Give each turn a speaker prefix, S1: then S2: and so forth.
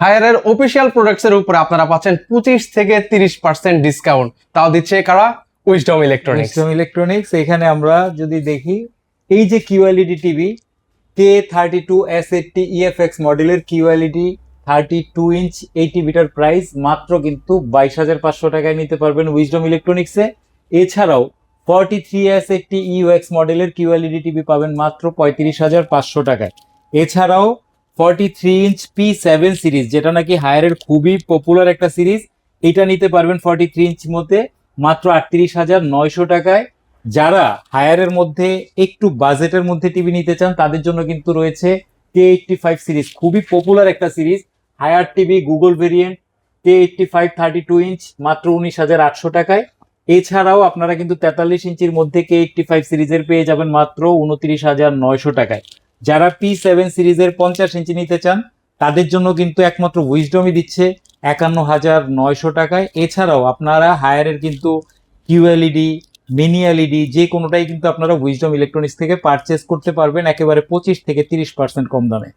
S1: হায়ারের official products এর উপরে আপনারা পাচ্ছেন 25 থেকে 30% ডিসকাউন্ট, তাও দিচ্ছে কারা? Wisdom electronics.
S2: Wisdom electronics. এখানে আমরা যদি দেখি, এই যে কিউএলইডি টিভি K32S80 EFX মডেলের কিউএলইডি 32 ইঞ্চ এই টিভিটার প্রাইস মাত্র কিন্তু 22,500 টাকায় নিতে পারবেন উইজডম ইলেকট্রনিক্সে। এছাড়াও 43S80 EUX মডেলের কিউএলইডি টিভি পাবেন মাত্র 35,500 টাকায়। এছাড়াও 43 ইঞ্চ P7 সিরিজ, যেটা নাকি হায়ারের খুবই পপুলার একটা সিরিজ, এটা নিতে পারবেন 43 ইঞ্চ মধ্যে মাত্র 38,900 টাকায়। যারা হায়ারের মধ্যে একটু বাজেটের মধ্যে টিভি নিতে চান তাদের জন্য কিন্তু রয়েছে K85 সিরিজ, খুবই পপুলার একটা series. Haier TV Google variant K85 32 inch মাত্র 19,800 টাকায়। এছাড়াও আপনারা কিন্তু 43 ইঞ্চির মধ্যে K85 সিরিজের পেয়ে যাবেন মাত্র 29,900 টাকায়। যারা P7 সিরিজের 50 ইঞ্চি নিতে চান তাদের জন্য কিন্তু একমাত্র উইজডমই দিচ্ছে 51,900 টাকায়। এছাড়াও আপনারা হায়ারের কিন্তু কিউএলইডি, মিনি এলইডি যে কোনোটাই কিন্তু আপনারা উইজডম ইলেকট্রনিক্স থেকে পারচেস করতে পারবেন একেবারে 25 থেকে 30% কম দামে।